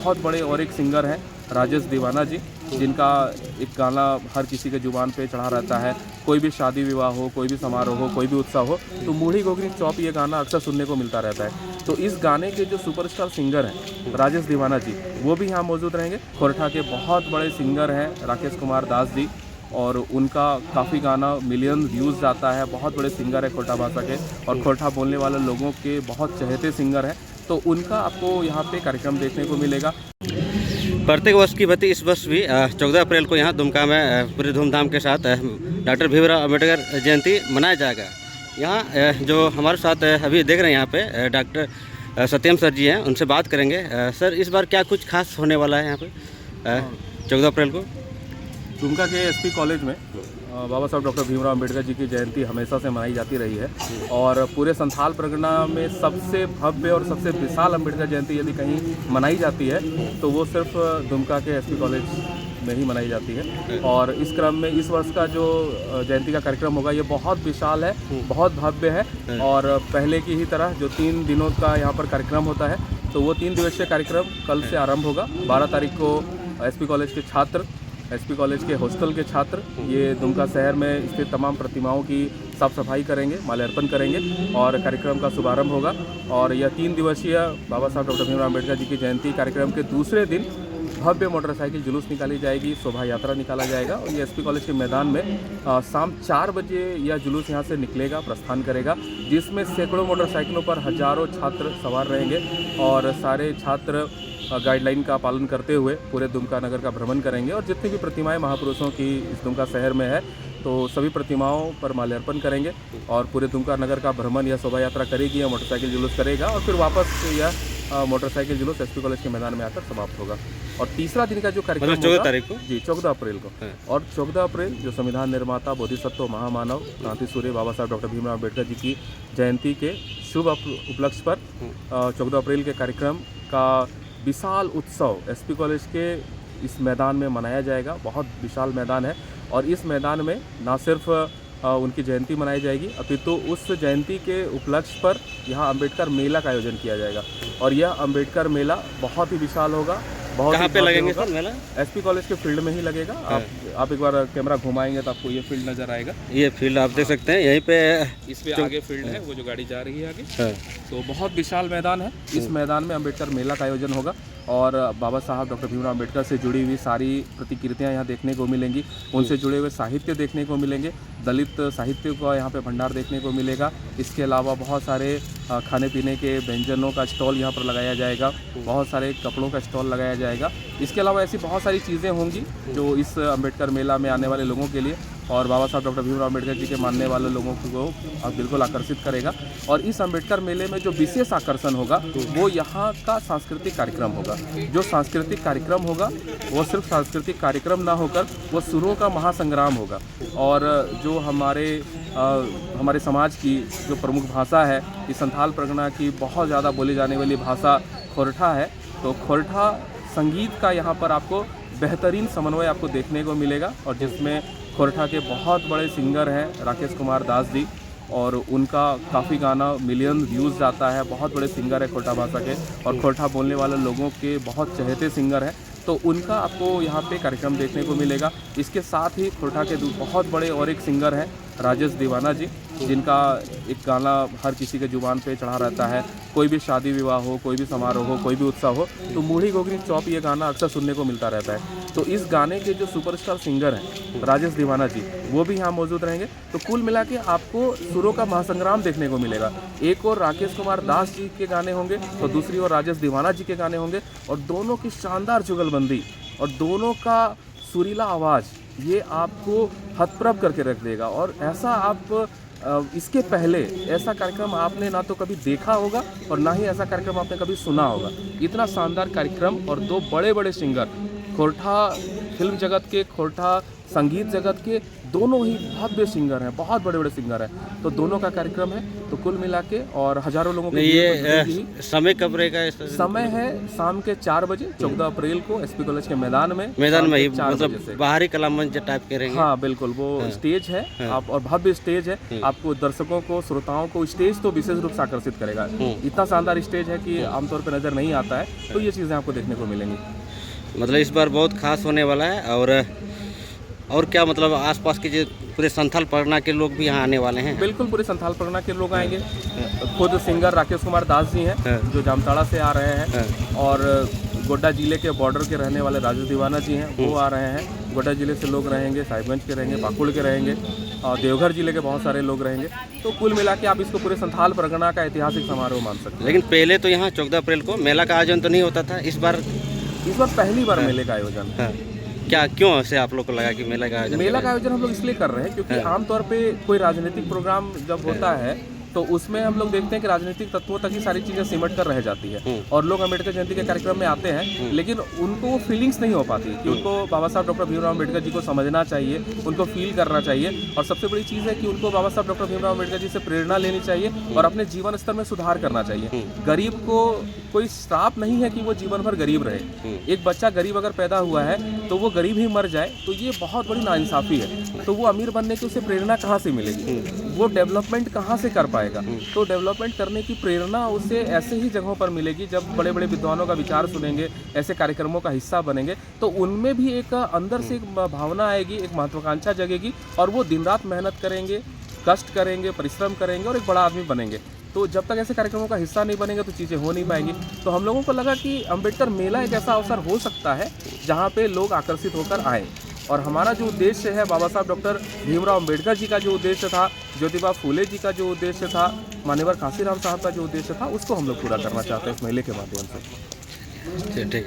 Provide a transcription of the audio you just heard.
बहुत बड़े और एक सिंगर हैं राजेश दीवाना जी, जिनका एक गाना हर किसी के जुबान पे चढ़ा रहता है। कोई भी शादी विवाह हो, कोई भी समारोह हो, कोई भी उत्सव हो, तो मूढ़ी घोघरी चौप ये गाना अक्सर सुनने को मिलता रहता है। तो इस गाने के जो सुपरस्टार सिंगर हैं राजेश दीवाना जी, वो भी यहाँ मौजूद रहेंगे। खोरठा के बहुत बड़े सिंगर हैं राकेश कुमार दास जी, और उनका काफ़ी गाना मिलियन व्यूज़ जाता है। बहुत बड़े सिंगर है खोरठा भाषा के, और खोरठा बोलने वाले लोगों के बहुत चहेते सिंगर हैं। तो उनका आपको यहाँ पे कार्यक्रम देखने को मिलेगा। प्रत्येक वर्ष की भांति इस वर्ष भी 14 अप्रैल को यहाँ दुमका में पूरे धूमधाम के साथ डॉक्टर भीमराव अम्बेडकर जयंती मनाया जाएगा। यहाँ जो हमारे साथ अभी देख रहे हैं यहाँ पे डॉक्टर सत्यम सर जी हैं, उनसे बात करेंगे। सर, इस बार क्या कुछ खास होने वाला है यहाँ पे 14 अप्रैल को? दुमका के एसपी कॉलेज में बाबा साहब डॉक्टर भीमराव अम्बेडकर जी की जयंती हमेशा से मनाई जाती रही है, और पूरे संथाल परगना में सबसे भव्य और सबसे विशाल अम्बेडकर जयंती यदि कहीं मनाई जाती है तो वो सिर्फ दुमका के एसपी कॉलेज में ही मनाई जाती है। और इस क्रम में इस वर्ष का जो जयंती का कार्यक्रम होगा ये बहुत विशाल है, बहुत भव्य है। और पहले की ही तरह जो 3 दिनों का यहाँ पर कार्यक्रम होता है, तो वो 3 दिवसीय कार्यक्रम कल से आरंभ होगा। 12 तारीख को एसपी कॉलेज के छात्र, एसपी कॉलेज के हॉस्टल के छात्र ये दुमका शहर में स्थित तमाम प्रतिमाओं की साफ सफाई करेंगे, माल्यार्पण करेंगे, और कार्यक्रम का शुभारंभ होगा। और यह 3 दिवसीय बाबा साहब डॉक्टर भीमराव अम्बेडकर जी की जयंती कार्यक्रम के दूसरे दिन भव्य मोटरसाइकिल जुलूस निकाली जाएगी, शोभा यात्रा निकाला जाएगा। और ये एसपी कॉलेज के मैदान में शाम 4 बजे यह जुलूस यहाँ से निकलेगा, प्रस्थान करेगा, जिसमें सैकड़ों मोटरसाइकिलों पर हजारों छात्र सवार रहेंगे। और सारे छात्र गाइडलाइन का पालन करते हुए पूरे दुमका नगर का भ्रमण करेंगे, और जितनी भी प्रतिमाएं महापुरुषों की इस दुमका शहर में है तो सभी प्रतिमाओं पर माल्यार्पण करेंगे, और पूरे दुमका नगर का भ्रमण यह शोभा यात्रा करेगी, या मोटरसाइकिल जुलूस करेगा, और फिर वापस यह मोटरसाइकिल जुलूस एसपी कॉलेज के मैदान में आकर समाप्त होगा। और तीसरा दिन का जो कार्यक्रम 14 तारीख को जी 14 अप्रैल को, और 14 अप्रैल जो संविधान निर्माता, बोधिसत्व, महामानव, क्रांति सूर्य बाबा साहब डॉक्टर भीमराव अम्बेडकर जी की जयंती के शुभ उपलक्ष्य पर 14 अप्रैल के कार्यक्रम का विशाल उत्सव एसपी कॉलेज के इस मैदान में मनाया जाएगा। बहुत विशाल मैदान है, और इस मैदान में ना सिर्फ उनकी जयंती मनाई जाएगी, अपितु उस जयंती के उपलक्ष्य पर यहाँ अम्बेडकर मेला का आयोजन किया जाएगा। और यह अम्बेडकर मेला बहुत ही विशाल होगा। कहाँ पे लगेंगे सर मेला? एसपी कॉलेज के फील्ड में ही लगेगा। आप एक बार कैमरा घुमाएंगे तो आपको ये फील्ड नज़र आएगा। ये फील्ड आप देख सकते हैं, यहीं पे इसमें आगे फील्ड है, वो जो गाड़ी जा रही है आगे। तो बहुत विशाल मैदान है। इस मैदान में अम्बेडकर मेला का आयोजन होगा, और बाबा साहब डॉक्टर भीमराव अम्बेडकर से जुड़ी हुई सारी प्रतिकृतियाँ यहाँ देखने को मिलेंगी, उनसे जुड़े हुए साहित्य देखने को मिलेंगे, दलित साहित्य का यहाँ पे भंडार देखने को मिलेगा। इसके अलावा बहुत सारे खाने पीने के व्यंजनों का स्टॉल यहाँ पर लगाया जाएगा, बहुत सारे कपड़ों का स्टॉल लगाया जाएगा। इसके अलावा ऐसी बहुत सारी चीज़ें होंगी जो इस अम्बेडकर मेला में आने वाले लोगों के लिए और बाबा साहब डॉक्टर भीमराव अम्बेडकर जी के मानने वाले लोगों को बिल्कुल आकर्षित करेगा। और इस अम्बेडकर मेले में जो विशेष आकर्षण होगा वो यहाँ का सांस्कृतिक कार्यक्रम होगा। जो सांस्कृतिक कार्यक्रम होगा वो सिर्फ सांस्कृतिक कार्यक्रम ना होकर वो सुरों का महासंग्राम होगा। और जो हमारे समाज की जो प्रमुख भाषा है, इस संथाल परगना की बहुत ज़्यादा बोली जाने वाली भाषा खोरठा है, तो खोरठा संगीत का यहाँ पर आपको बेहतरीन समन्वय आपको देखने को मिलेगा। और जिसमें खोरठा के बहुत बड़े सिंगर हैं राकेश कुमार दास जी, और उनका काफ़ी गाना मिलियन व्यूज़ जाता है। बहुत बड़े सिंगर है खोरठा भाषा के, और खोरठा बोलने वाले लोगों के बहुत चहेते सिंगर हैं। तो उनका आपको यहाँ पे कार्यक्रम देखने को मिलेगा। इसके साथ ही खोरठा के बहुत बड़े और एक सिंगर हैं राजेश दीवाना जी, जिनका एक गाना हर किसी के जुबान पे चढ़ा रहता है। कोई भी शादी विवाह हो, कोई भी समारोह हो, कोई भी उत्सव हो, तो मूढ़ी घोघरी चौप ये गाना अक्सर सुनने को मिलता रहता है। तो इस गाने के जो सुपरस्टार सिंगर हैं राजेश दीवाना जी, वो भी यहाँ मौजूद रहेंगे। तो कुल मिला के आपको सुरों का महासंग्राम देखने को मिलेगा। एक और राकेश कुमार दास जी के गाने होंगे, तो दूसरी ओर राजेश दीवाना जी के गाने होंगे, और दोनों की शानदार जुगलबंदी और दोनों का सुरीला आवाज़ ये आपको हतप्रभ करके रख देगा। और ऐसा आप इसके पहले ऐसा कार्यक्रम आपने ना तो कभी देखा होगा और ना ही ऐसा कार्यक्रम आपने कभी सुना होगा। इतना शानदार कार्यक्रम, और 2 बड़े बड़े सिंगर, खोरठा फिल्म जगत के, खोरठा संगीत जगत के दोनों ही भव्य सिंगर हैं, बहुत बड़े बड़े सिंगर हैं। तो दोनों का कार्यक्रम है, तो कुल मिला के और हजारों लोगों के ये समय कब रहेगा? समय है शाम के 4 बजे 14 अप्रैल को एसपी कॉलेज के मैदान में ही मतलब बाहरी कला मंच टाइप के रहेंगे? हाँ बिल्कुल, वो स्टेज है आप, और भव्य स्टेज है। आपको दर्शकों को, श्रोताओं को स्टेज तो विशेष रूप से आकर्षित करेगा। इतना शानदार स्टेज है कि आमतौर पर नजर नहीं आता है। तो ये चीजें आपको देखने को मिलेंगी। मतलब इस बार बहुत खास होने वाला है। और क्या मतलब आसपास के जो पूरे संथाल परगना के लोग भी यहाँ आने वाले हैं? बिल्कुल, पूरे संथाल परगना के लोग आएंगे। खुद सिंगर राकेश कुमार दास जी हैं जो जामताड़ा से आ रहे हैं, और गोड्डा जिले के बॉर्डर के रहने वाले राजेश दीवाना जी हैं, वो आ रहे हैं। गोड्डा जिले से लोग रहेंगे, साहिबगंज के रहेंगे, पाकुड़ के रहेंगे, और देवघर जिले के बहुत सारे लोग रहेंगे। तो कुल मिला के आप इसको पूरे संथाल परगना का ऐतिहासिक समारोह मान सकते हैं। लेकिन पहले तो यहाँ 14 अप्रैल को मेला का आयोजन तो नहीं होता था, इस बार पहली बार मेले का आयोजन। क्या क्यों ऐसे आप लोग को लगा कि मेला का आयोजन हम लोग इसलिए कर रहे हैं क्योंकि आमतौर पे कोई राजनीतिक प्रोग्राम जब होता है तो उसमें हम लोग देखते हैं कि राजनीतिक तत्वों तक ही सारी चीज़ें सिमट कर रह जाती है, और लोग अम्बेडकर जयंती के कार्यक्रम में आते हैं, लेकिन उनको वो फीलिंग्स नहीं हो पाती कि उनको बाबा साहब डॉक्टर भीमराव अम्बेडकर जी को समझना चाहिए, उनको फील करना चाहिए। और सबसे बड़ी चीज़ है कि उनको बाबा साहब डॉक्टर भीमराव अम्बेडकर जी से प्रेरणा लेनी चाहिए और अपने जीवन स्तर में सुधार करना चाहिए। गरीब को कोई श्राप नहीं है कि वो जीवन भर गरीब रहे। एक बच्चा गरीब अगर पैदा हुआ है तो वो गरीब ही मर जाए तो ये बहुत बड़ी नाइंसाफ़ी है। तो वो अमीर बनने की उसे प्रेरणा कहाँ से मिलेगी? वो डेवलपमेंट कहाँ से कर पाएगा? तो डेवलपमेंट करने की प्रेरणा उसे ऐसे ही जगहों पर मिलेगी जब बड़े बड़े विद्वानों का विचार सुनेंगे, ऐसे कार्यक्रमों का हिस्सा बनेंगे, तो उनमें भी एक अंदर से एक भावना आएगी, एक महत्वाकांक्षा जगेगी, और वो दिन रात मेहनत करेंगे, कष्ट करेंगे, परिश्रम करेंगे और एक बड़ा आदमी बनेंगे। तो जब तक ऐसे कार्यक्रमों का हिस्सा नहीं बनेंगे तो चीज़ें हो नहीं पाएंगी। तो हम लोगों को लगा कि अम्बेडकर मेला एक ऐसा अवसर हो सकता है जहाँ पे लोग आकर्षित होकर आएँ, और हमारा जो उद्देश्य है, बाबा साहब डॉक्टर भीमराव अम्बेडकर जी का जो उद्देश्य था, ज्योतिबा फूले जी का जो उद्देश्य था, मान्यवर कांशीराम साहब का जो उद्देश्य था, उसको हम लोग पूरा करना चाहते हैं इस मेले के माध्यम से। ठीक है।